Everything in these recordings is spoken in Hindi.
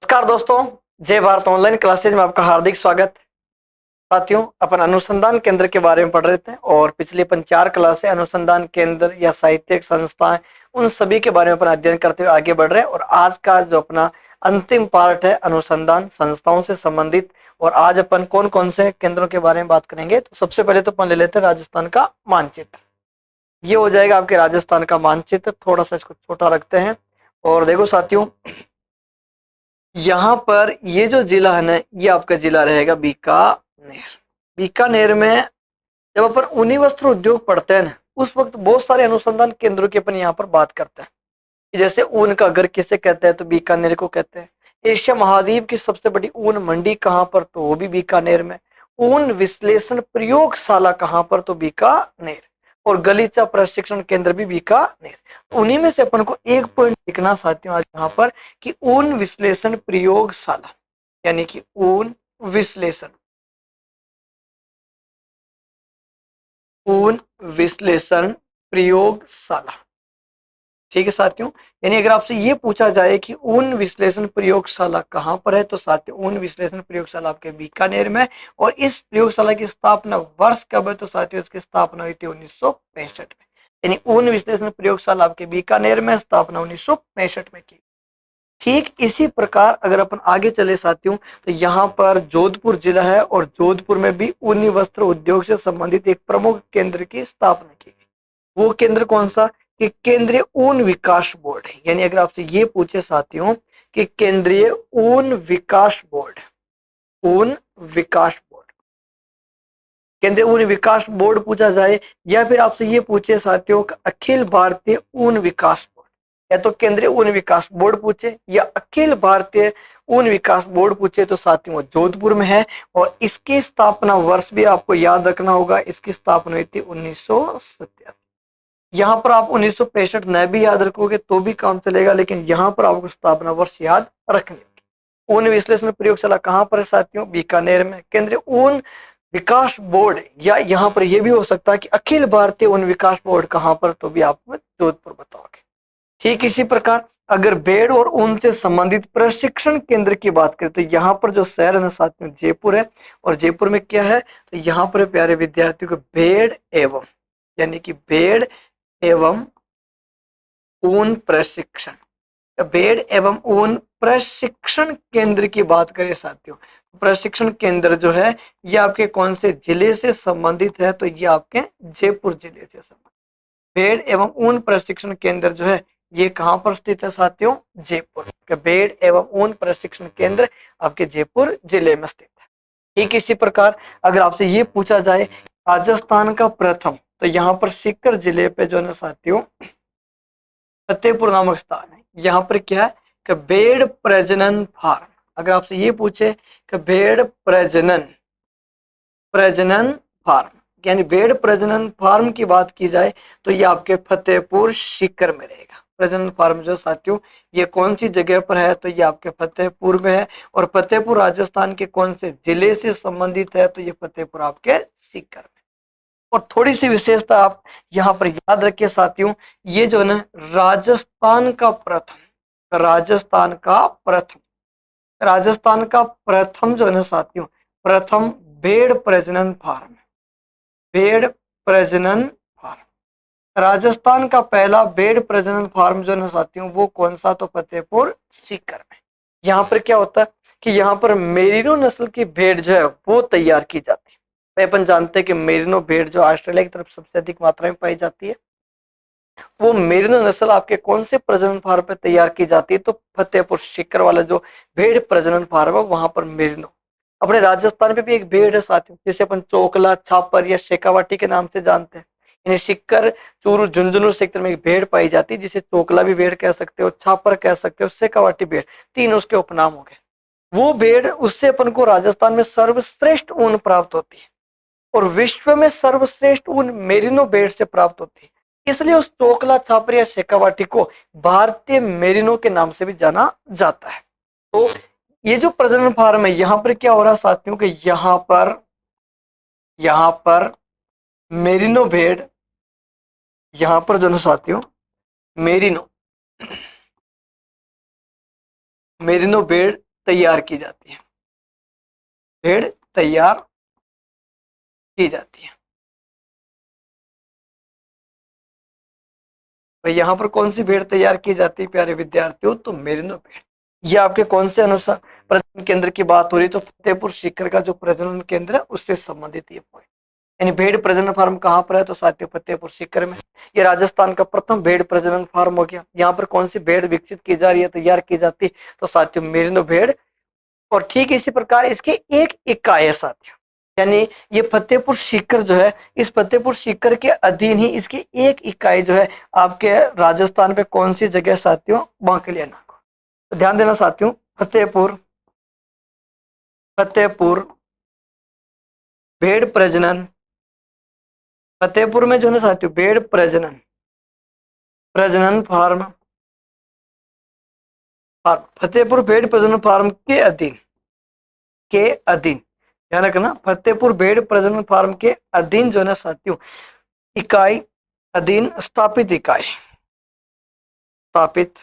नमस्कार दोस्तों, जय भारत ऑनलाइन क्लासेज में आपका हार्दिक स्वागत। साथियों, अपन अनुसंधान केंद्र के बारे में पढ़ रहे थे और पिछली अपन 4 क्लासें अनुसंधान केंद्र या साहित्यिक संस्थाएं उन सभी के बारे में अपन अध्ययन करते हुए आगे बढ़ रहे हैं। और आज का जो अपना अंतिम पार्ट है अनुसंधान संस्थाओं से संबंधित। और आज अपन कौन कौन से केंद्रों के बारे में बात करेंगे। तो सबसे पहले तो अपन ले लेते हैं राजस्थान का मानचित्र। ये हो जाएगा आपके राजस्थान का मानचित्र। थोड़ा सा इसको छोटा रखते हैं और देखो साथियों, यहाँ पर ये जो जिला है ना, ये आपका जिला रहेगा बीकानेर। बीकानेर में जब अपन ऊनी वस्त्र उद्योग पढ़ते हैं ना, उस वक्त बहुत सारे अनुसंधान केंद्रों की अपन यहाँ पर बात करते हैं। जैसे ऊन का घर किसे कहते हैं, तो बीकानेर को कहते हैं। एशिया महाद्वीप की सबसे बड़ी ऊन मंडी कहाँ पर, तो वो भी बीकानेर में। ऊन विश्लेषण प्रयोगशाला कहाँ पर, तो बीकानेर। और गलीचा प्रशिक्षण केंद्र भी बीकानेर। उन्हीं में से अपन को एक पॉइंट लिखना साथियों आज यहाँ पर कि ऊन विश्लेषण प्रयोगशाला, यानी कि ऊन विश्लेषण प्रयोगशाला। ठीक है साथियों, यानी अगर आपसे ये पूछा जाए कि ऊन विश्लेषण प्रयोगशाला कहाँ पर है, तो साथियों ऊन विश्लेषण प्रयोगशाला आपके बीकानेर में। और इस प्रयोगशाला की स्थापना वर्ष कब है, तो साथियों इसकी स्थापना हुई थी 1965 में। यानी ऊन विश्लेषण प्रयोगशाला आपके बीकानेर में, स्थापना 1965 में की। ठीक इसी प्रकार अगर अपन आगे चले साथियों, तो यहाँ पर जोधपुर जिला है और जोधपुर में भी ऊनी वस्त्र उद्योग से संबंधित एक प्रमुख केंद्र की स्थापना की गई। वो केंद्र कौन सा, कि केंद्रीय ऊन विकास बोर्ड। यानी अगर आपसे ये पूछे साथियों कि केंद्रीय ऊन विकास बोर्ड, ऊन विकास बोर्ड, केंद्रीय ऊन विकास बोर्ड पूछा जाए, या फिर आपसे ये पूछे साथियों अखिल भारतीय ऊन विकास बोर्ड, या तो केंद्रीय ऊन विकास बोर्ड पूछे या अखिल भारतीय ऊन विकास बोर्ड पूछे, तो साथियों वो जोधपुर में है। और इसकी स्थापना वर्ष भी आपको याद रखना होगा, इसकी स्थापना हुई थी 1987। यहाँ पर आप 1965 न भी याद रखोगे तो भी काम चलेगा, लेकिन यहाँ पर आपको स्थापना वर्ष याद रखनी होगी। ऊन विश्लेषण प्रयोगशाला कहाँ पर है साथियों, बीकानेर में। केंद्रीय ऊन विकास बोर्ड, या यहाँ पर यह भी हो सकता है कि अखिल भारतीय ऊन विकास बोर्ड कहाँ पर, तो भी आप जोधपुर बताओगे। ठीक इसी प्रकार अगर भेड़ और ऊन से संबंधित प्रशिक्षण केंद्र की बात करें, तो यहाँ पर जो शहर है ना साथियों जयपुर है। और जयपुर में क्या है, तो यहाँ पर प्यारे विद्यार्थियों को भेड़ एवं, यानी कि भेड़ एवं ऊन प्रशिक्षण, भेड़ एवं ऊन प्रशिक्षण केंद्र की बात करें साथियों, प्रशिक्षण केंद्र जो है ये आपके कौन से जिले से संबंधित है, तो ये आपके जयपुर जिले से संबंधित। भेड़ एवं ऊन प्रशिक्षण केंद्र जो है ये कहाँ पर स्थित है साथियों, जयपुर। भेड़ एवं ऊन प्रशिक्षण केंद्र आपके जयपुर जिले में स्थित है। ठीक इसी प्रकार अगर आपसे ये पूछा जाए राजस्थान का प्रथम, तो यहाँ पर सीकर जिले पे जो है साथियों फतेहपुर नामक स्थान है। यहाँ पर क्या है कि भेड़ प्रजनन फार्म। अगर आपसे ये पूछे कि भेड़ प्रजनन फार्म, यानी भेड़ प्रजनन फार्म की बात की जाए, तो ये आपके फतेहपुर सीकर में रहेगा। प्रजनन फार्म जो साथियों ये कौन सी जगह पर है, तो ये आपके फतेहपुर में है। और फतेहपुर राजस्थान के कौन से जिले से संबंधित है, तो ये फतेहपुर आपके सीकर में। और थोड़ी सी विशेषता आप यहाँ पर याद रखिए साथियों, ये जो है ना राजस्थान का प्रथम, राजस्थान का प्रथम जो है ना साथियों, प्रथम भेड़ प्रजनन फार्म, भेड़ प्रजनन फार्म। राजस्थान का पहला भेड़ प्रजनन फार्म जो है ना साथियों वो कौन सा, तो फतेहपुर सीकर में। यहाँ पर क्या होता है कि यहाँ पर मेरिनो नस्ल की भेड़ जो है वो तैयार की जाती है। अपन जानते हैं कि मेरिनो भेड़ जो ऑस्ट्रेलिया की तरफ सबसे अधिक मात्रा में पाई जाती है, वो मेरिनो नस्ल आपके कौन से प्रजनन फार्म पे तैयार की जाती है, तो फतेहपुर सीकर वाला जो भेड़ प्रजनन फार्म है वहां पर मेरिनो। अपने राजस्थान पे भी एक भेड़ है साथियों, जिसे अपन चोकला, छापर या शेखावाटी के नाम से जानते हैं। यानी सीकर, चूरू, झुंझुनू सेक्टर में एक भेड़ पाई जाती है जिसे चोकला भी भेड़ कह सकते हो, छापर कह सकते हो, शेखावाटी भेड़, तीन उसके उपनाम हो गए। वो भेड़, उससे अपन को राजस्थान में सर्वश्रेष्ठ ऊन प्राप्त होती है और विश्व में सर्वश्रेष्ठ ऊन मेरिनो भेड़ से प्राप्त होती है। इसलिए उस चोकला, छापर या शेखावाटी को भारतीय मेरिनो के नाम से भी जाना जाता है। तो ये जो प्रजनन फार्म है यहाँ पर क्या हो रहा है साथियों कि यहाँ पर मेरिनो भेड़, यहाँ पर जो साथियों मेरिनो भेड़ तैयार की जाती है, भेड़ तैयार की जाती है। भाई यहाँ पर कौन सी भेड़ तैयार की जाती है प्यारे विद्यार्थियों? तो मेरिनो भेड़। ये आपके कौन से अनुसार प्रजनन केंद्र की बात हो रही? तो फतेहपुर सीकर का जो प्रजनन केंद्र है उससे संबंधित ये पॉइंट। यानी भेड़ प्रजनन फार्म कहाँ पर है? तो साथियों फतेहपुर सीकर में। ये राजस्थान का प्रथम भेड़ प्रजनन फार्म हो गया। यहाँ पर कौन सी भेड़ विकसित की जा रही है, तैयार की जाती है? तो साथियों मेरिनो भेड़। और ठीक इसी प्रकार इसकी एक इकाई है साथियों, यानी ये फतेहपुर सीकर जो है, इस फतेहपुर सीकर के अधीन ही इसकी एक इकाई जो है आपके राजस्थान पे कौन सी जगह साथियों? बांकलिया नागौर। तो ध्यान देना साथियों, फतेहपुर फतेहपुर भेड़ प्रजनन, फतेहपुर में जो है ना साथियों भेड़ प्रजनन प्रजनन फार्म फार्म फतेहपुर भेड़ प्रजनन फार्म के अधीन ध्यान रखना, फतेहपुर भेड़ प्रजनन फार्म के अधीन जो है ना साथियों इकाई, अधीन स्थापित इकाई, स्थापित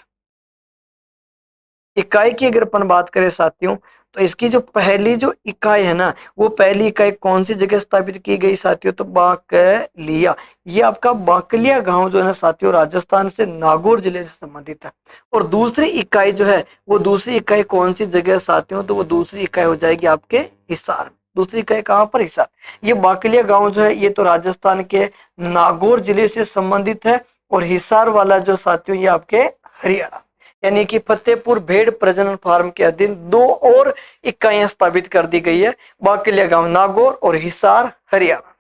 इकाई की अगर अपन बात करें साथियों, तो इसकी जो पहली जो इकाई है ना, वो पहली इकाई कौन सी जगह स्थापित की गई साथियों? तो बांकलिया। ये आपका बांकलिया गांव जो है ना साथियों राजस्थान से नागौर जिले से संबंधित है। और दूसरी इकाई जो है, वो दूसरी इकाई कौन सी जगह साथियों? तो वो दूसरी इकाई हो जाएगी आपके हिसार। दूसरी इकाई कहाँ पर? हिसार। ये बांकलिया गांव जो है ये तो राजस्थान के नागौर जिले से संबंधित है, और हिसार वाला जो साथियों ये आपके हरियाणा। यानी कि फतेहपुर भेड़ प्रजनन फार्म के अधीन दो और इकाइयां स्थापित कर दी गई है, बाकलिया गांव नागौर और हिसार हरियाणा।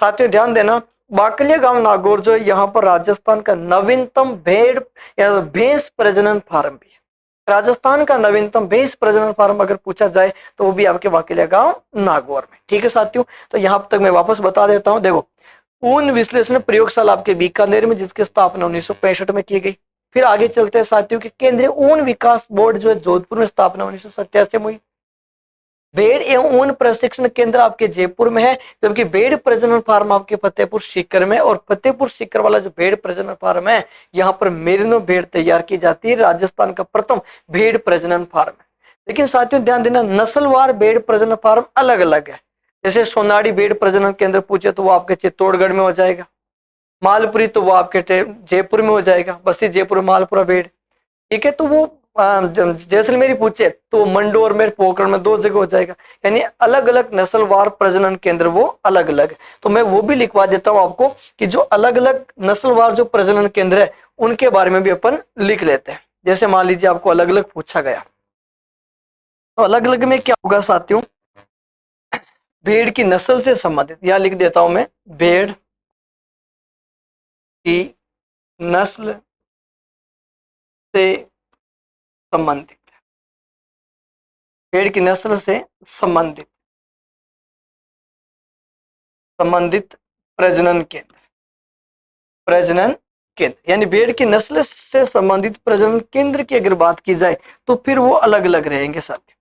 साथियों ध्यान देना, बाकलिया गांव नागौर जो है यहाँ पर राजस्थान का नवीनतम भेड़ या भैंस प्रजनन फार्म भी है। राजस्थान का नवीनतम भैंस प्रजनन फार्म अगर पूछा जाए तो वो भी आपके बाकलिया गांव नागौर में। ठीक है साथियों, तो यहां तक मैं वापस बता देता हूं। देखो, ऊन विश्लेषण प्रयोगशाला आपके बीकानेर में, जिसकी स्थापना 1965 में की गई। फिर आगे चलते हैं साथियों कि केंद्रीय ऊन विकास बोर्ड जो है जोधपुर में स्थापना 1987 में हुई। भेड़ एवं ऊन प्रशिक्षण केंद्र आपके जयपुर में है, जबकि भेड़ प्रजनन फार्म आपके फतेहपुर सीकर में। और फतेहपुर सीकर वाला जो भेड़ प्रजनन फार्म है, यहाँ पर मेरिनो भेड़ तैयार की जाती है, राजस्थान का प्रथम भेड़ प्रजनन फार्म है। लेकिन साथियों ध्यान देना, नस्लवार भेड़ प्रजनन फार्म अलग अलग है। जैसे सोनाड़ी भेड़ प्रजनन केंद्र पूछे तो वो आपके चित्तौड़गढ़ में हो जाएगा, मालपुरी तो वो आपके जयपुर में हो जाएगा, बसी जयपुर मालपुरा भेड़। ठीक है, तो वो जैसलमेरी पूछे तो मंडोर में पोखरण में दो जगह हो जाएगा। यानी अलग अलग नस्लवार प्रजनन केंद्र वो अलग अलग है। तो मैं वो भी लिखवा देता हूं आपको कि जो अलग अलग नस्लवार जो प्रजनन केंद्र है उनके बारे में भी अपन लिख लेते हैं। जैसे मान लीजिए आपको अलग अलग पूछा गया, तो अलग अलग में क्या होगा साथियों? भेड़ की नस्ल से संबंधित, यहां लिख देता हूं मैं, भेड़ की नस्ल से संबंधित, भेड़ की नस्ल से संबंधित संबंधित प्रजनन केंद्र यानी भेड़ की नस्ल से संबंधित प्रजनन केंद्र की अगर बात की जाए तो फिर वो अलग अलग रहेंगे साथियों।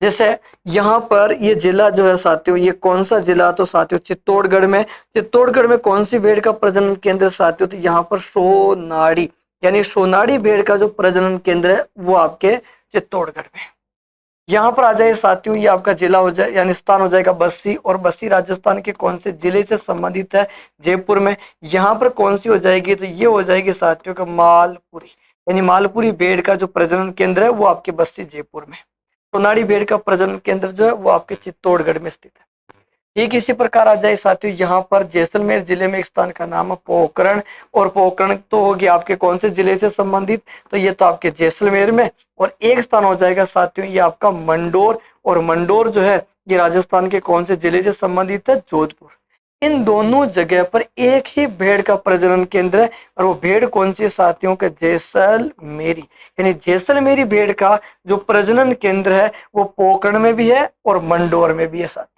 जैसे यहाँ पर ये जिला जो है साथियों, ये कौन सा जिला? तो साथियों चित्तौड़गढ़ में। चित्तौड़गढ़ में कौन सी भेड़ का प्रजनन केंद्र साथियों? तो यहाँ पर सोनाड़ी, यानी सोनाड़ी भेड़ का जो प्रजनन केंद्र है वो आपके चित्तौड़गढ़ में। यहाँ पर आ जाए साथियों, ये आपका जिला हो जाए यानी स्थान हो जाएगा बस्सी, और बस्सी राजस्थान के कौन से जिले से संबंधित है? जयपुर में। यहाँ पर कौन सी हो जाएगी? तो ये हो जाएगी साथियों का मालपुरी, यानी मालपुरी भेड़ का जो प्रजनन केंद्र है वो आपके बस्सी जयपुर में। सोनाड़ी भेड़ का प्रजनन केंद्र जो है वो आपके चित्तौड़गढ़ में स्थित है। ठीक इसी प्रकार आ जाए साथियों, यहाँ पर जैसलमेर जिले में एक स्थान का नाम है पोखरण, और पोखरण तो होगी आपके कौन से जिले से संबंधित? तो ये तो आपके जैसलमेर में। और एक स्थान हो जाएगा साथियों ये आपका मंडोर, और मंडोर जो है ये राजस्थान के कौन से जिले से संबंधित है? जोधपुर। इन दोनों जगह पर एक ही भेड़ का प्रजनन केंद्र है, और वो भेड़ कौन सी साथियों के? जैसलमेरी। यानी जैसलमेरी भेड़ का जो प्रजनन केंद्र है वो पोखरण में भी है और मंडोर में भी है साथियों।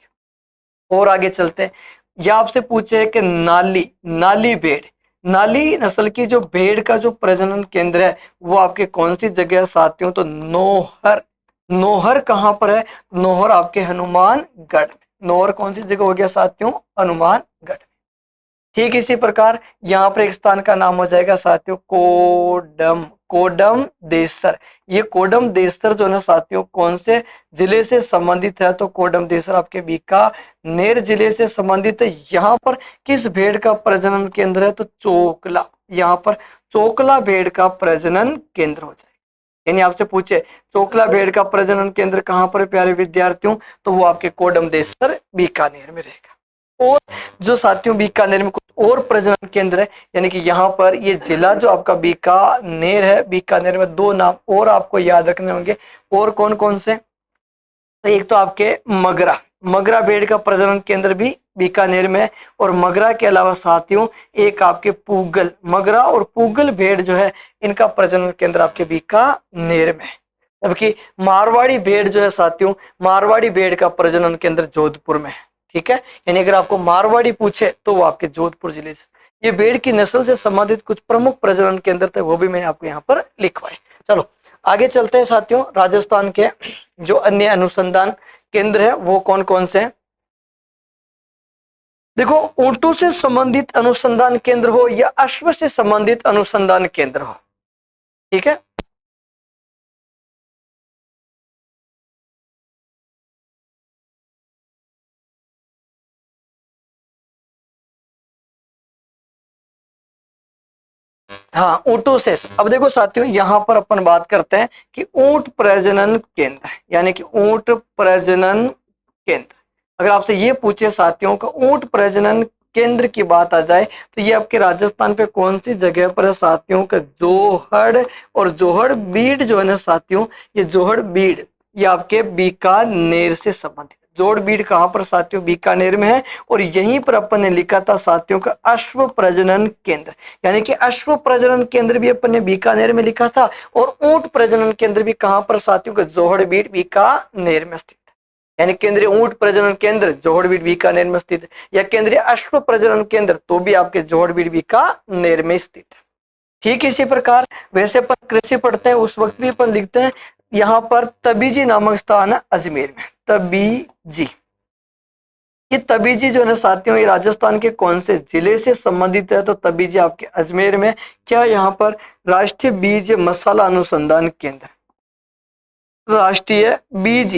और आगे चलते हैं, या आपसे पूछे कि नाली भेड़, नाली नस्ल की जो भेड़ का जो प्रजनन केंद्र है वो आपके कौन सी जगह है साथियों? तो नोहर। नोहर कहाँ पर है? नोहर आपके हनुमानगढ़ में। नोहर कौन सी जगह हो गया साथियों? हनुमानगढ़। ठीक इसी प्रकार यहाँ पर एक स्थान का नाम हो जाएगा साथियों कोडम, कोडम देसर। ये कोडम देसर जो है ना साथियों कौन से जिले से संबंधित है, तो कोडम देसर आपके बीकानेर जिले से संबंधित है। यहाँ पर किस भेड़ का प्रजनन केंद्र है, तो चोकला, यहाँ पर चोकला भेड़ का प्रजनन केंद्र हो जाएगा। यानी आपसे पूछे चोकला भेड़ का प्रजनन केंद्र कहाँ पर है प्यारे विद्यार्थियों, तो वो आपके कोडम देसर बीकानेर में रहेगा। और जो साथियों बीकानेर में कुछ और प्रजनन केंद्र है, यानी कि यहाँ पर ये जिला जो आपका बीकानेर है, बीकानेर में दो नाम और आपको याद रखने होंगे। और कौन कौन से, तो एक तो आपके मगरा, मगरा भेड़ का प्रजनन केंद्र भी बीकानेर में है। और मगरा के अलावा साथियों एक आपके पूगल, मगरा और पूगल भेड़ जो है इनका प्रजनन केंद्र आपके बीकानेर में है। जबकि मारवाड़ी भेड़ जो है साथियों, मारवाड़ी भेड़ का प्रजनन केंद्र जोधपुर में है। ठीक है, यानी अगर आपको मारवाड़ी पूछे तो वो आपके जोधपुर जिले से। ये भेड़ की नस्ल से संबंधित कुछ प्रमुख प्रजनन केंद्र थे, वो भी मैंने आपको यहाँ पर लिखवाए। चलो आगे चलते हैं साथियों। राजस्थान के जो अन्य अनुसंधान केंद्र है वो कौन कौन से हैं। देखो, ऊंटों से संबंधित अनुसंधान केंद्र हो या अश्व से संबंधित अनुसंधान केंद्र हो, ठीक है, हाँ ऊंटों से। अब देखो साथियों यहाँ पर अपन बात करते हैं कि ऊंट प्रजनन केंद्र, यानी कि ऊंट प्रजनन केंद्र। अगर आपसे ये पूछे साथियों का ऊंट प्रजनन केंद्र की बात आ जाए तो ये आपके राजस्थान पे कौन सी जगह पर है साथियों का, जोहड़ और जोहड़ बीड जो है ना साथियों, ये जोहड़ बीड ये आपके बीकानेर से संबंधित। जोड़ बीड कहाँ पर साथियों, बीकानेर में है। और यहीं पर अपन ने लिखा था साथियों का अश्व प्रजनन केंद्र, यानी कि अश्व प्रजनन केंद्र भी अपन ने बीकानेर में लिखा था। और ऊंट प्रजनन केंद्र भी कहाँ पर साथियों का, जोहड़ बीड बीकानेर में स्थित है। यानी केंद्रीय ऊंट प्रजनन केंद्र जोहड़ बीड बीकानेर में स्थित है, या केंद्रीय अश्व प्रजनन केंद्र तो भी आपके जोहड़ बीड बीकानेर में स्थित है। ठीक इसी प्रकार वैसे अपन कृषि पढ़ते हैं उस वक्त भी अपन लिखते हैं यहाँ पर तबीजी नामक स्थान है अजमेर में, तबीजी। ये तबीजी जो है ना साथियों ये राजस्थान के कौन से जिले से संबंधित है, तो तबीजी आपके अजमेर में। क्या यहाँ पर राष्ट्रीय बीज मसाला अनुसंधान केंद्र, राष्ट्रीय बीज,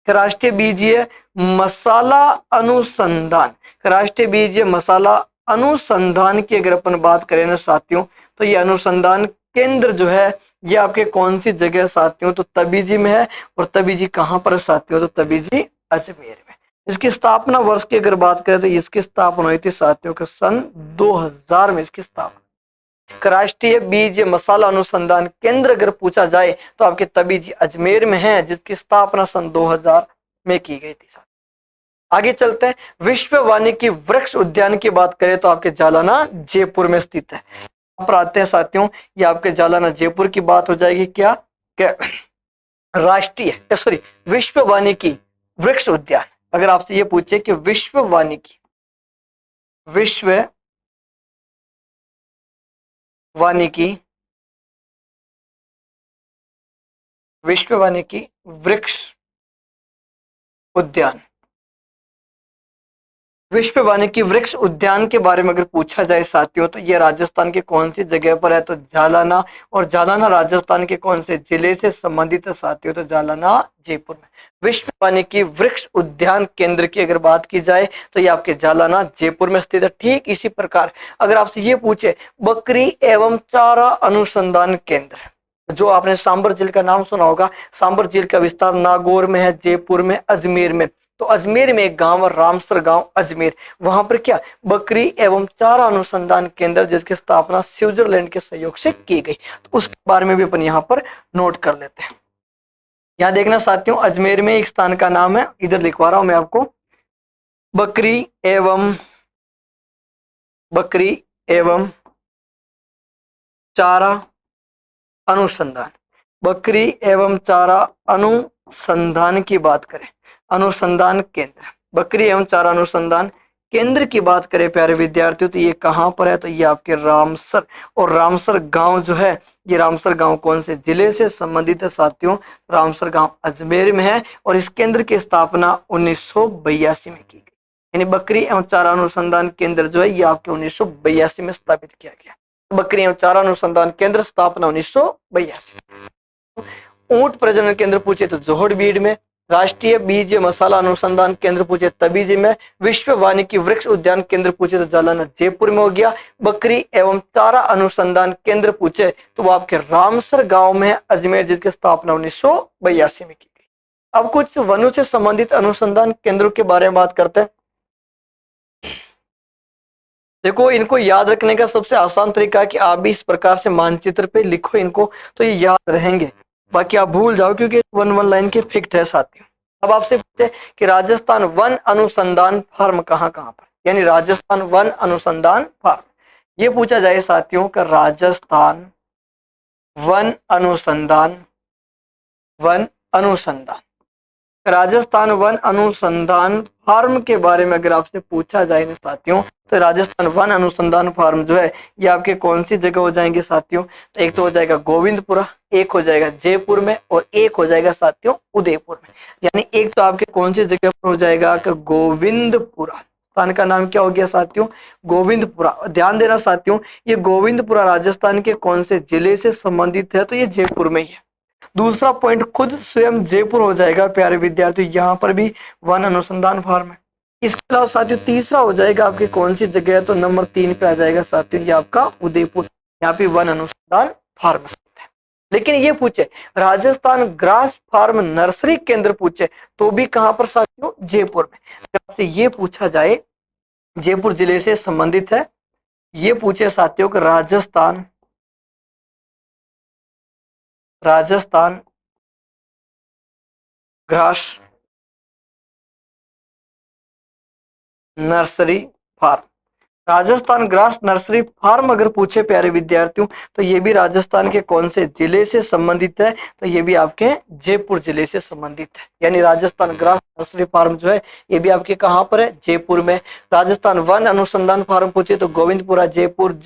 राष्ट्रीय बीजीय मसाला अनुसंधान, राष्ट्रीय बीजीय मसाला अनुसंधान की अगर अपन बात करें ना साथियों, तो ये अनुसंधान केंद्र जो है ये आपके कौन सी जगह साथियों, तो तबीजी में है। और तबीजी कहाँ पर है साथियों, तो तबीजी अजमेर में। इसकी स्थापना वर्ष की अगर बात करें तो इसकी स्थापना हुई थी साथियों के सन 2000 में इसकी स्थापना। राष्ट्रीय बीज मसाला अनुसंधान केंद्र अगर पूछा जाए तो आपके तबीजी अजमेर में है, जिसकी स्थापना सन 2000 में की गई थी। आगे चलते हैं, विश्व वानिकी वृक्ष उद्यान की बात करें तो आपके जालाना जयपुर में स्थित है। यहाँ पर आते हैं साथियों, ये आपके जालाना जयपुर की बात हो जाएगी। क्या राष्ट्रीय सॉरी विश्व वानिकी वृक्ष उद्यान, अगर आपसे ये पूछे कि विश्व वानिकी विश्व वानिकी वृक्ष उद्यान, विश्व वानिकी वृक्ष उद्यान के बारे में अगर पूछा जाए साथियों तो ये राजस्थान के कौन सी जगह पर है, तो जालाना। और जालाना राजस्थान के कौन से जिले से संबंधित है साथियों, तो जालाना जयपुर में। विश्व वानिकी वृक्ष उद्यान केंद्र की अगर बात की जाए तो ये आपके जालाना जयपुर में स्थित है। ठीक इसी प्रकार अगर आपसे ये पूछे बकरी एवं चारा अनुसंधान केंद्र, जो आपने सांबर झील का नाम सुना होगा, सांबर झील का विस्तार नागौर में है, जयपुर में, अजमेर में। तो अजमेर में एक गांव है रामसर गांव अजमेर, वहां पर क्या बकरी एवं चारा अनुसंधान केंद्र जिसकी स्थापना स्विट्जरलैंड के सहयोग से की गई, तो उसके बारे में भी अपन यहाँ पर नोट कर लेते हैं। यहाँ देखना साथियों, अजमेर में एक स्थान का नाम है, इधर लिखवा रहा हूं मैं आपको, बकरी एवं चारा अनुसंधान, बकरी एवं चारा अनुसंधान की बात करें, अनुसंधान केंद्र, बकरी एवं चारा अनुसंधान केंद्र की बात करें प्यारे विद्यार्थियों, तो ये कहाँ पर है, तो ये आपके रामसर। और रामसर गांव जो है, ये रामसर गांव कौन से जिले से संबंधित है साथियों, रामसर गांव अजमेर में है। और इस केंद्र की स्थापना 1982 में की गई। यानी बकरी एवं चारा अनुसंधान केंद्र जो है ये आपके 1982 में स्थापित किया गया। बकरी एवं चारा अनुसंधान केंद्र स्थापना 1982। ऊंट प्रजनन केंद्र पूछे तो जोहड़बीड़ में। राष्ट्रीय बीज मसाला अनुसंधान केंद्र पूछे तबीजी में। विश्व वानिकी वृक्ष उद्यान केंद्र पूछे तो जालना जयपुर में हो गया। बकरी एवं चारा अनुसंधान केंद्र पूछे तो वो आपके रामसर गांव में है, अजमेर, जिसकी स्थापना 1982 में की गई। अब कुछ वनों से संबंधित अनुसंधान केंद्रों के बारे में बात करते हैं। देखो, इनको याद रखने का सबसे आसान तरीका है कि आप भी इस प्रकार से मानचित्र पे लिखो इनको, तो ये याद रहेंगे। बाकी आप भूल जाओ क्योंकि वन लाइन के फिक्ट है साथियों। अब आपसे पूछे कि राजस्थान वन अनुसंधान फार्म कहाँ कहाँ पर, यानी राजस्थान वन अनुसंधान फार्म ये पूछा जाए साथियों का राजस्थान वन अनुसंधान राजस्थान वन अनुसंधान फार्म के बारे में अगर आपसे पूछा जाए ना साथियों, तो राजस्थान वन अनुसंधान फार्म जो है ये आपके कौन सी जगह हो जाएंगे साथियों? तो एक तो हो जाएगा गोविंदपुरा, एक हो जाएगा जयपुर में, और एक हो जाएगा साथियों उदयपुर में। यानी एक तो आपके कौन सी जगह पर हो जाएगा कि गोविंदपुरा। स्थान का नाम क्या हो गया साथियों? गोविंदपुरा। ध्यान देना साथियों, ये गोविंदपुरा राजस्थान के कौन से जिले से संबंधित है? तो ये जयपुर में ही है। दूसरा पॉइंट खुद स्वयं जयपुर हो जाएगा प्यारे विद्यार्थी, यहाँ पर भी वन अनुसंधान फार्म है। इसके अलावा साथियों तीसरा हो जाएगा आपकी कौन सी जगह है? तो नंबर 3 पे आ जाएगा साथियों ये आपका उदयपुर, यहाँ पे वन अनुसंधान फार्म है। लेकिन ये पूछे राजस्थान ग्रास फार्म नर्सरी केंद्र पूछे तो भी कहां पर साथियों? जयपुर में। आपसे ये पूछा जाए जयपुर जिले से संबंधित है, ये पूछे साथियों का Rajasthan grass nursery farm. Rajasthan grass nursery farm अगर पूछे प्यारे विद्यार्थियों तो ये भी राजस्थान के कौन से जिले से संबंधित है? तो ये भी आपके जयपुर जिले से संबंधित है। यानी राजस्थान ग्रास नर्सरी फार्म जो है ये भी आपके कहां पर है? जयपुर में। राजस्थान वन अनुसंधान फार्म पूछे तो गोविंदपुरा जयपुर,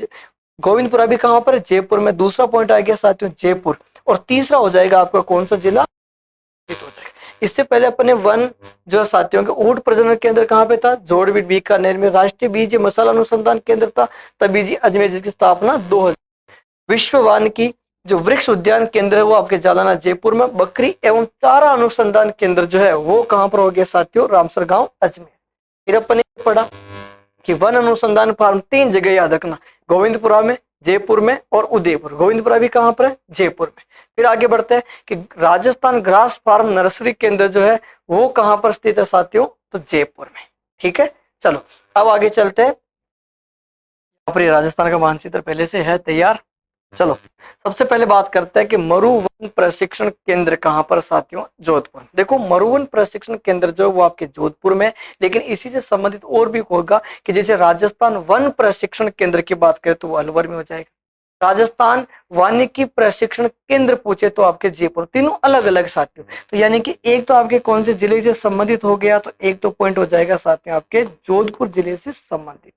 गोविंदपुरा भी कहां पर है? जयपुर में। दूसरा पॉइंट आ गया साथियों जयपुर, और तीसरा हो जाएगा आपका कौन सा जिला? हो जाएगा। इससे पहले अपने वन जो साथियों के ऊंट प्रजनन केंद्र कहाँ पे था? जोड़बीड़ बीकानेर में। राष्ट्रीय बीज मसाला अनुसंधान केंद्र था तबीजी अजमेर, जिसकी स्थापना 2000। विश्व वानिकी जो वृक्ष उद्यान केंद्र है वो आपके जालना जयपुर में। बकरी एवं चारा अनुसंधान केंद्र जो है वो कहाँ पर हो गया साथियों? रामसर गांव अजमेर। फिर अपने पढ़ा कि वन अनुसंधान फार्म 3 जगह याद रखना, गोविंदपुरा में, जयपुर में और उदयपुर। गोविंदपुरा भी कहाँ पर है? जयपुर में। फिर आगे बढ़ते हैं कि राजस्थान ग्रास फार्म नर्सरी केंद्र जो है वो कहां पर स्थित है साथियों? तो जयपुर में। ठीक है, चलो अब आगे चलते हैं। यहाँ पर राजस्थान का मानचित्र पहले से है तैयार। चलो सबसे पहले बात करते हैं कि मरुवन प्रशिक्षण केंद्र कहां पर साथियों? जोधपुर। देखो मरुवन प्रशिक्षण केंद्र जो है वो आपके जोधपुर में, लेकिन इसी से संबंधित और भी होगा कि जैसे राजस्थान वन प्रशिक्षण केंद्र की बात करें तो वो अलवर में हो जाएगा। राजस्थान वानिकी प्रशिक्षण केंद्र पूछे तो आपके जयपुर। तीनों अलग अलग साथियों। तो यानी कि एक तो आपके कौन से जिले से संबंधित हो गया, तो एक तो पॉइंट हो जाएगा साथियों आपके जोधपुर जिले से संबंधित।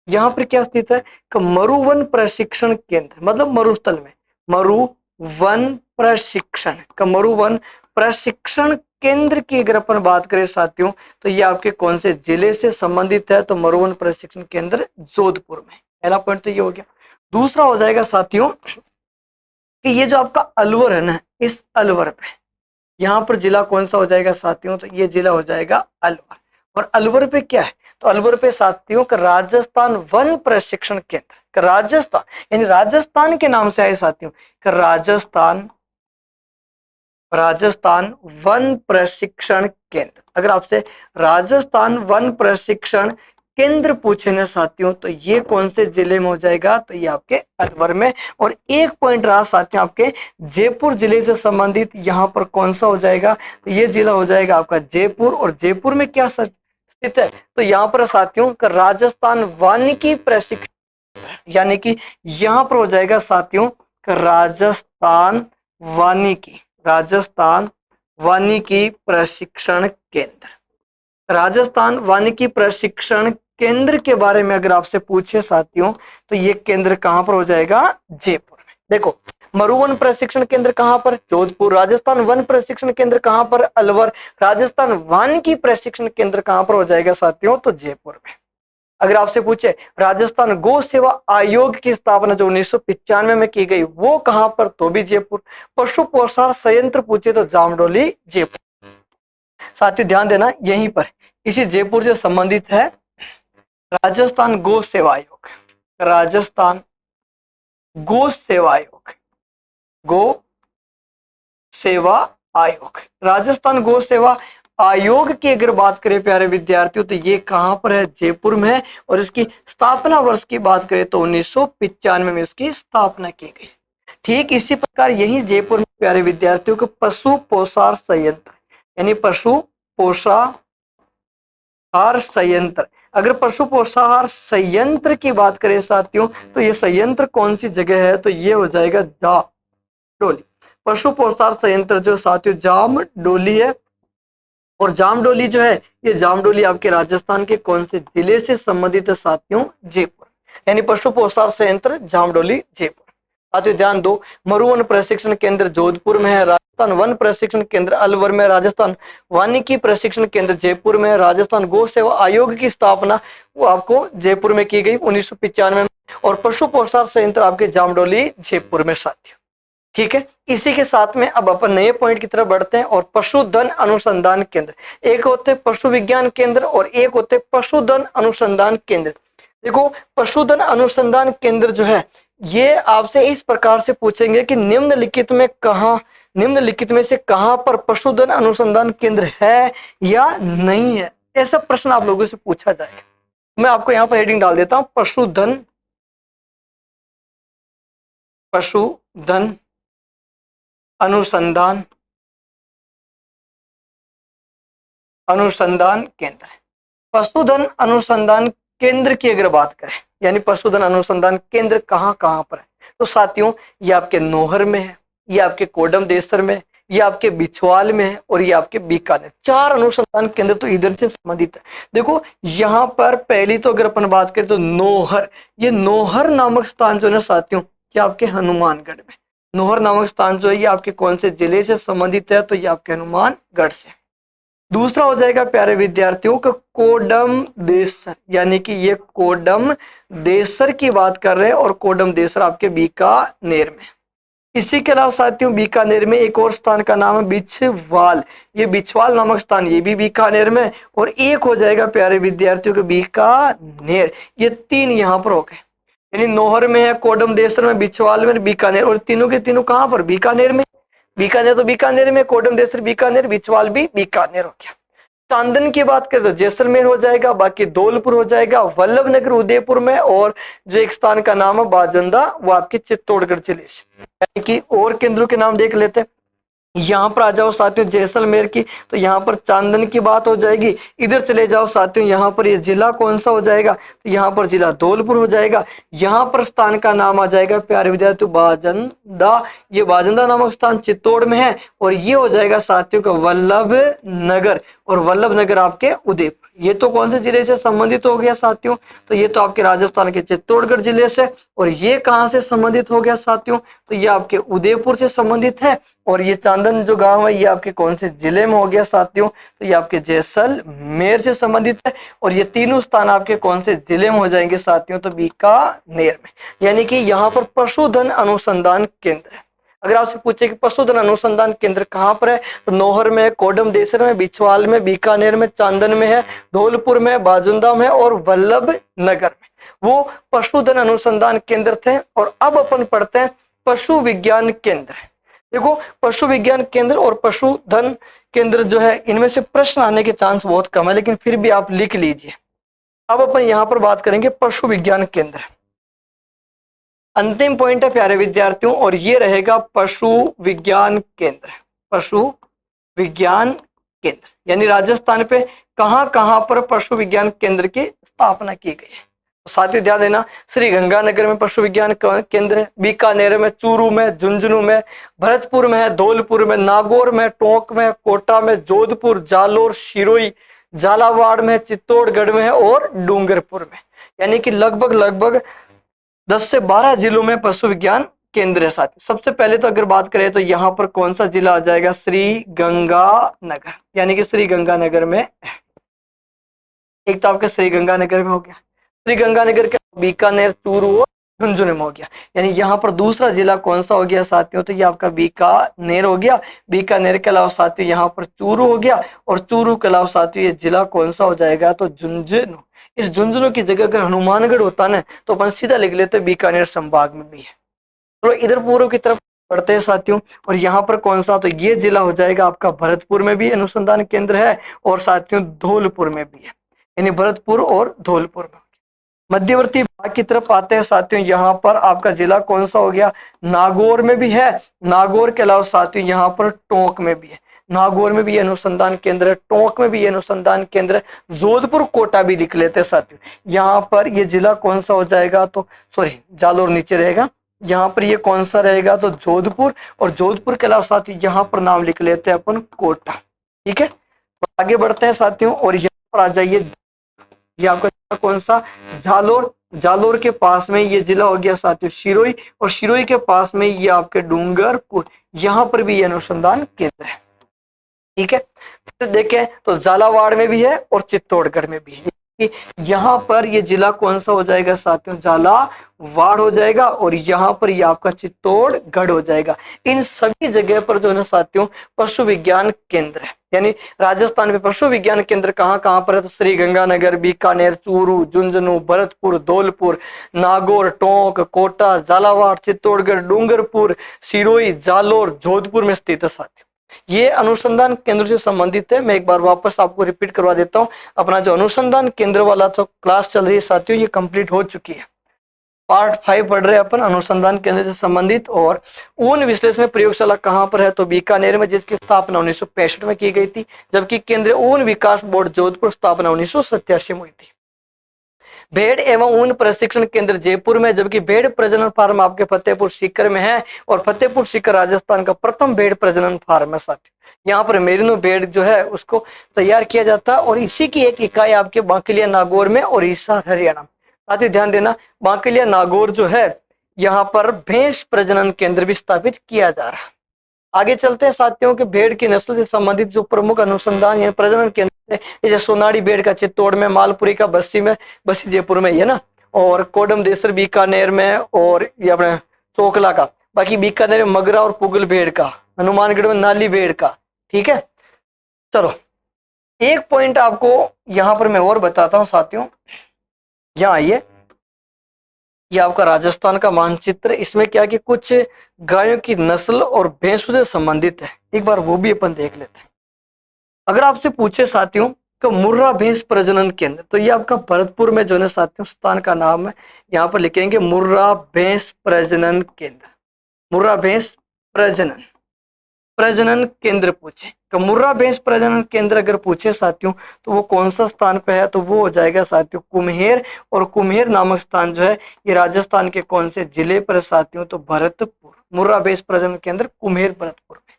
यहाँ पर क्या स्थित है? मरुवन प्रशिक्षण केंद्र, मतलब मरुस्थल में मरुवन प्रशिक्षण का मरुवन प्रशिक्षण केंद्र की अगर अपन बात करें साथियों तो ये आपके कौन से जिले से संबंधित है? तो मरुवन प्रशिक्षण केंद्र जोधपुर में। पहला पॉइंट तो ये हो गया। दूसरा हो जाएगा साथियों कि ये जो आपका अलवर है ना, इस अलवर पे यहाँ पर जिला कौन सा हो जाएगा साथियों? तो ये जिला हो जाएगा अलवर। और अलवर पे क्या है? तो अलवर पे साथियों का राजस्थान वन प्रशिक्षण केंद्र का राजस्थान, यानी राजस्थान के नाम से आए साथियों का राजस्थान वन प्रशिक्षण केंद्र। अगर आपसे राजस्थान वन प्रशिक्षण केंद्र पूछे ना साथियों तो ये कौन से जिले में हो जाएगा? तो ये आपके अलवर में। और एक पॉइंट रहा साथियों आपके जयपुर जिले से संबंधित, यहाँ पर कौन सा हो जाएगा? तो ये जिला हो जाएगा आपका जयपुर। और जयपुर में क्या स्थित है? तो यहाँ पर साथियों का राजस्थान वानिकी प्रशिक्षण, यानी कि यहाँ पर हो जाएगा साथियों का राजस्थान वानिकी प्रशिक्षण केंद्र। राजस्थान वानिकी प्रशिक्षण केंद्र के बारे में अगर आपसे पूछे साथियों तो ये केंद्र कहां पर हो जाएगा? जयपुर में। देखो मरुवन प्रशिक्षण केंद्र कहां पर? जोधपुर। राजस्थान वन प्रशिक्षण केंद्र कहां पर? अलवर। राजस्थान वानिकी प्रशिक्षण केंद्र कहां पर हो जाएगा साथियों? तो जयपुर में। अगर आपसे पूछे राजस्थान गौ सेवा आयोग की स्थापना जो 1995 में की गई वो कहां पर? तो भी जयपुर। पशु पोषण संयंत्र पूछे तो जामडोली जयपुर। साथियों ध्यान देना यहीं पर इसी जयपुर से संबंधित है राजस्थान गौ सेवा आयोग। राजस्थान गौ सेवा आयोग, गौ सेवा आयोग। राजस्थान गौ सेवा आयोग की अगर बात करें प्यारे विद्यार्थियों तो ये कहां पर है? जयपुर में है। और इसकी स्थापना वर्ष की बात करें तो 1995 में इसकी स्थापना की गई। ठीक इसी प्रकार यही जयपुर में प्यारे विद्यार्थियों को पशु पोषाहार संयंत्र यानी पशु पोषाहार संयंत्र। अगर पशु पोषाहार संयंत्र की बात करें साथियों तो ये संयंत्र कौन सी जगह है? तो ये हो जाएगा जामडोली। पशु पोषाहार संयंत्र जो साथियों जामडोली है। और जामडोली जो है ये जामडोली आपके राजस्थान के कौन से जिले से संबंधित है साथियों? जयपुर। यानी पशु पोषाहार संयंत्र जामडोली जयपुर। साथियों ध्यान दो, मरुवन प्रशिक्षण केंद्र जोधपुर में है। राजस्थान वन प्रशिक्षण केंद्र अलवर में। राजस्थान वानिकी प्रशिक्षण केंद्र जयपुर में। राजस्थान गौ सेवा आयोग की स्थापना वो आपको जयपुर में की गई 1995 में। और पशु पोषाहार संयंत्र आपके जामडोली जयपुर में साथियों। ठीक है, इसी के साथ में अब अपन नए पॉइंट की तरफ बढ़ते हैं। और पशुधन अनुसंधान केंद्र, एक होते पशु विज्ञान केंद्र और एक होते पशुधन अनुसंधान केंद्र। देखो पशुधन अनुसंधान केंद्र जो है ये आपसे इस प्रकार से पूछेंगे कि निम्नलिखित में से कहां पर पशुधन अनुसंधान केंद्र है या नहीं है, ऐसा प्रश्न आप लोगों से पूछा जाएगा। मैं आपको यहां पर हेडिंग डाल देता हूं, पशुधन अनुसंधान केंद्र। पशुधन अनुसंधान केंद्र की अगर बात करें यानी पशुधन अनुसंधान केंद्र कहां कहां पर है तो साथियों ये आपके नौहर में है, ये आपके कोडम देसर में, ये आपके बिछवाल में है और ये आपके बीकानेर। 4 अनुसंधान केंद्र तो इधर से संबंधित है। देखो यहां पर पहली तो अगर अपन बात करें तो नौहर, ये नौहर नामक स्थान जो है साथियों ये आपके हनुमानगढ़ में। नौहर नामक स्थान जो है ये आपके कौन से जिले से संबंधित है? तो ये आपके हनुमानगढ़ से। दूसरा हो जाएगा प्यारे विद्यार्थियों का कोडम देसर, यानी कि ये कोडम देसर की बात कर रहे हैं और कोडम देसर आपके बीकानेर में। इसी के अलावा साथियों बीकानेर में एक और स्थान का नाम है बिछवाल, ये बिछवाल नामक स्थान ये भी बीकानेर में। और एक हो जाएगा प्यारे विद्यार्थियों के बीकानेर। ये 3 यहाँ पर हो गए, यानी नौहर में है, कोडम देसर में, बिछवाल में, बीकानेर। और तीनों के तीनों कहां पर? बीकानेर में। बीकानेर तो बीकानेर में, कोडम देसर बीकानेर, बिछवाल भी बीकानेर हो गया। चांदन की बात करें तो जैसलमेर हो जाएगा, बाकी धौलपुर हो जाएगा, वल्लभनगर उदयपुर में। और जो एक स्थान का नाम है बाजंदा वो आपके चित्तौड़गढ़ जिले से। यानी कि और केंद्रों के नाम देख लेते हैं। यहाँ पर आ जाओ साथियों जैसलमेर की तो यहाँ पर चांदन की बात हो जाएगी। इधर चले जाओ साथियों यहाँ पर ये जिला कौन सा हो जाएगा? तो यहाँ पर जिला धौलपुर हो जाएगा। यहाँ पर स्थान का नाम आ जाएगा प्यारे विद्यार्थी बाजंदा, ये बाजंदा नामक स्थान चित्तौड़ में है। और ये हो जाएगा साथियों का वल्लभनगर, और वल्लभनगर आपके उदयपुर। ये तो कौन से जिले से संबंधित हो गया साथियों? तो ये तो आपके राजस्थान के चित्तौड़गढ़ जिले से। और ये कहाँ से संबंधित हो गया साथियों? तो ये आपके उदयपुर से संबंधित है। और ये चांदन जो गांव है ये आपके कौन से जिले में हो गया साथियों? तो ये आपके जैसलमेर से संबंधित है। और ये तीनों स्थान आपके कौन से जिले में हो जाएंगे साथियों? तो बीकानेर में। यानी कि यहाँ पर पशुधन अनुसंधान केंद्र है। अगर आपसे पूछे कि पशुधन अनुसंधान केंद्र कहाँ पर है तो नौहर में, कोडम देसर में, बिछवाल में, बीकानेर में, चांदन में है, धौलपुर में, बाजुंदा में और वल्लभनगर में। वो पशुधन अनुसंधान केंद्र थे। और अब अपन पढ़ते हैं पशु विज्ञान केंद्र। देखो पशु विज्ञान केंद्र और पशुधन केंद्र जो है इनमें से प्रश्न आने के चांस बहुत कम है, लेकिन फिर भी आप लिख लीजिए। अब अपन यहाँ पर बात करेंगे पशु विज्ञान केंद्र। अंतिम पॉइंट है प्यारे विद्यार्थियों और ये रहेगा पशु विज्ञान केंद्र। पशु विज्ञान केंद्र यानी राजस्थान पे कहां कहां पर पशु विज्ञान केंद्र की स्थापना की गई है। तो साथियों ध्यान देना, श्री गंगानगर में पशु विज्ञान केंद्र है, बीकानेर में, चूरू में, झुंझुनू में, भरतपुर में है, धौलपुर में, नागौर में, टोंक में, कोटा में, जोधपुर, जालोर, शिरोई, झालावाड़ में, चित्तौड़गढ़ में है और डूंगरपुर में। यानी कि लगभग 10 से 12 जिलों में पशु विज्ञान केंद्र है साथियों। सबसे पहले तो अगर बात करें तो यहाँ पर कौन सा जिला आ जाएगा, श्री गंगानगर, यानी कि श्री गंगानगर में, एक तो आपका श्री गंगानगर में हो गया, श्री गंगानगर के बीकानेर, चूरू और झुंझुनू में हो गया। यानी यहाँ पर दूसरा जिला कौन सा हो गया साथियों, तो ये आपका बीकानेर हो गया। बीकानेर के अलावा साथियों यहाँ पर चूरू हो गया, और चूरू के अलावा साथियों ये जिला कौन सा हो जाएगा, तो झुंझुनू। इस झुंझुनू की जगह अगर हनुमानगढ़ होता ना तो अपन सीधा लिख लेते बीकानेर संभाग में भी है। तो इधर पूर्व की तरफ बढ़ते हैं साथियों, और यहाँ पर कौन सा, तो ये जिला हो जाएगा आपका भरतपुर में भी अनुसंधान केंद्र है, और साथियों धौलपुर में भी है, यानी भरतपुर और धौलपुर में। मध्यवर्ती भाग की तरफ आते हैं साथियों, यहाँ पर आपका जिला कौन सा हो गया, नागौर में भी है। नागौर के अलावा साथियों यहाँ पर टोंक में भी है, नागौर में भी अनुसंधान केंद्र है, टोंक में भी अनुसंधान केंद्र है, जोधपुर कोटा भी लिख लेते हैं साथियों। यहाँ पर ये जिला कौन सा हो जाएगा, तो सॉरी जालोर नीचे रहेगा, यहाँ पर ये कौन सा रहेगा, तो जोधपुर, और जोधपुर के अलावा साथियों यहाँ पर नाम लिख लेते हैं अपन कोटा। ठीक है, तो आगे बढ़ते हैं साथियों, और यहाँ पर आ जाइए, ये आपका कौन सा, जालोर। जालोर के पास में ये जिला हो गया साथियों शिरोई, और शिरोई के पास में ये आपके डूंगरपुर, यहाँ पर भी ये अनुसंधान केंद्र है। ठीक है, तो देखें तो झालावाड़ में भी है और चित्तौड़गढ़ में भी है। यहाँ पर ये जिला कौन सा हो जाएगा साथियों, झालावाड़ हो जाएगा, और यहाँ पर ये आपका चित्तौड़गढ़ हो जाएगा। इन सभी जगह पर जो है ना साथियों पशु विज्ञान केंद्र है, यानी राजस्थान में पशु विज्ञान केंद्र कहाँ कहाँ पर है, तो श्री गंगानगर, बीकानेर, चूरू, झुंझुनू, भरतपुर, धौलपुर, नागौर, टोंक, कोटा, झालावाड़, चित्तौड़गढ़, डूंगरपुर, सिरोही, जालोर, जोधपुर में स्थित है साथियों। ये अनुसंधान केंद्र से संबंधित है। मैं एक बार वापस आपको रिपीट करवा देता हूँ, अपना जो अनुसंधान केंद्र वाला जो क्लास चल रही है साथियों ये कंप्लीट हो चुकी है। पार्ट 5 पढ़ रहे हैं अपन अनुसंधान केंद्र से संबंधित, और ऊन विश्लेषण प्रयोगशाला कहाँ पर है, तो बीकानेर में, जिसकी स्थापना 1965 में की गई थी, जबकि केंद्रीय ऊन विकास बोर्ड जोधपुर स्थापना 1987 में हुई थी। भेड़ एवं ऊन प्रशिक्षण केंद्र जयपुर में, जबकि भेड़ प्रजनन फार्म आपके फतेहपुर सीकर में है, और फतेहपुर सीकर राजस्थान का प्रथम भेड़ प्रजनन फार्म है साथियों। यहाँ पर मेरिनो भेड़ जो है उसको तैयार किया जाता है, और इसी की एक इकाई आपके बांकिलिया नागौर में और हिसार हरियाणा। साथियों ध्यान देना, बांकिलिया नागौर जो है यहाँ पर भैंस प्रजनन केंद्र भी स्थापित किया जा रहा है। आगे चलते हैं साथियों के भेड़ की नस्ल से संबंधित जो प्रमुख अनुसंधान या प्रजनन केंद्र है, जैसे सोनाड़ी भेड़ का चित्तौड़ में, मालपुरी का बस्सी में, बस्सी जयपुर में है ना, और कोडम देसर बीकानेर में, और ये अपने चोकला का, बाकी बीकानेर में मगरा और पुगल भेड़ का, हनुमानगढ़ में नाली भेड़ का। ठीक है, चलो एक पॉइंट आपको यहाँ पर मैं और बताता हूँ साथियों, यहाँ आइए, ये आपका राजस्थान का मानचित्र, इसमें क्या कि कुछ गायों की नस्ल और भैंसों से संबंधित है, एक बार वो भी अपन देख लेते हैं। अगर आपसे पूछे साथियों कि मुर्रा भैंस प्रजनन केंद्र, तो ये आपका भरतपुर में जो है साथियों स्थान का नाम है, यहाँ पर लिखेंगे मुर्रा भैंस प्रजनन केंद्र। मुर्रा भैंस प्रजनन केंद्र पूछे तो मुर्रा भैंस प्रजनन केंद्र अगर पूछे साथियों तो वो कौन सा स्थान पे है, तो वो हो जाएगा साथियों कुम्हेर, और कुम्हेर नामक स्थान जो है ये राजस्थान के कौन से जिले पर साथियों, तो भरतपुर। मुर्रा भैंस प्रजनन केंद्र कुम्हेर भरतपुर में।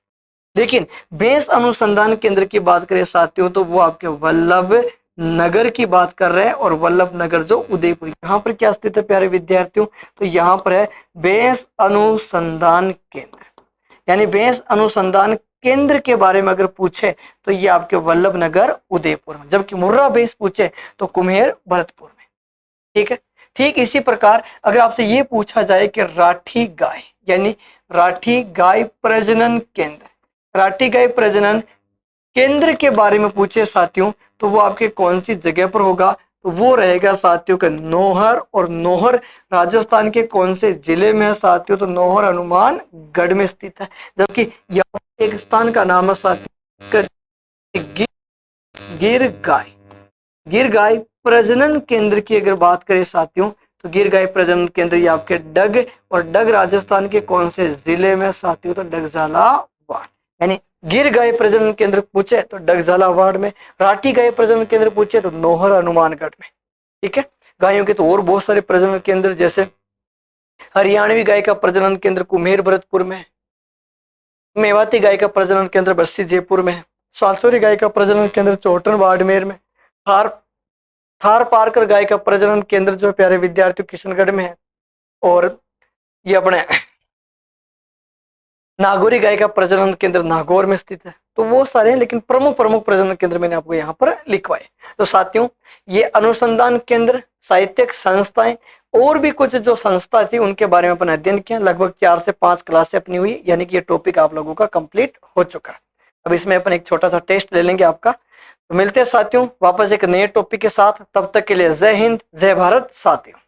लेकिन भैंस अनुसंधान केंद्र की बात करें साथियों तो वो आपके वल्लभ नगर की बात कर रहे हैं, और वल्लभ नगर जो उदयपुर, यहाँ पर क्या स्थित है प्यारे विद्यार्थियों, तो यहाँ पर है भैंस अनुसंधान केंद्र। यानी भैंस अनुसंधान केंद्र के बारे में अगर पूछे तो ये आपके वल्लभ नगर उदयपुर में, जबकि मुर्रा भैंस पूछे तो कुम्हेर भरतपुर में। ठीक है, ठीक इसी प्रकार अगर आपसे ये पूछा जाए कि राठी गाय, यानी राठी गाय प्रजनन केंद्र, राठी गाय प्रजनन केंद्र के बारे में पूछे साथियों तो वो आपके कौन सी जगह पर होगा, तो वो रहेगा साथियों का नौहर, और नौहर राजस्थान के कौन से जिले में है साथियों, तो नौहर हनुमानगढ़ में स्थित है। जबकि यहाँ एक स्थान का नाम है साथियों गिर गाय। गिर गाय प्रजनन केंद्र की अगर बात करें साथियों तो गिर गाय प्रजनन केंद्र ये आपके डग, और डग राजस्थान के कौन से जिले में साथियों, तो डग झालावाड़। यानी गिर गाय प्रजनन केंद्र पूछे तो डग झालावाड़ में, राठी गाय प्रजनन केंद्र पूछे तो नौहर हनुमानगढ़ में। ठीक है, गायों के तो और बहुत सारे प्रजनन केंद्र, जैसे हरियाणवी गाय का प्रजनन केंद्र कुम्हेर भरतपुर में, मेवाती गाय का प्रजनन केंद्र बस्सी जयपुर में, सालसोरी गाय का प्रजनन केंद्र चौटन बाड़मेर में, थार पारकर गाय का प्रजनन केंद्र जो प्यारे विद्यार्थियों किशनगढ़ में है, और ये अपने नागौरी गाय का प्रजनन केंद्र नागौर में स्थित है। तो वो सारे हैं, लेकिन प्रमुख प्रमुख प्रजनन केंद्र मैंने आपको यहाँ पर लिखवाए। तो साथियों, ये अनुसंधान केंद्र, साहित्यिक संस्थाएं और भी कुछ जो संस्था थी उनके बारे में अपन अध्ययन किया। लगभग 4 से 5 क्लासें अपनी हुई, यानी कि ये टॉपिक आप लोगों का कंप्लीट हो चुका है। अब इसमें अपन एक छोटा सा टेस्ट ले लेंगे आपका। तो मिलते हैं साथियों वापस एक नए टॉपिक के साथ, तब तक के लिए जय हिंद, जय भारत साथियों।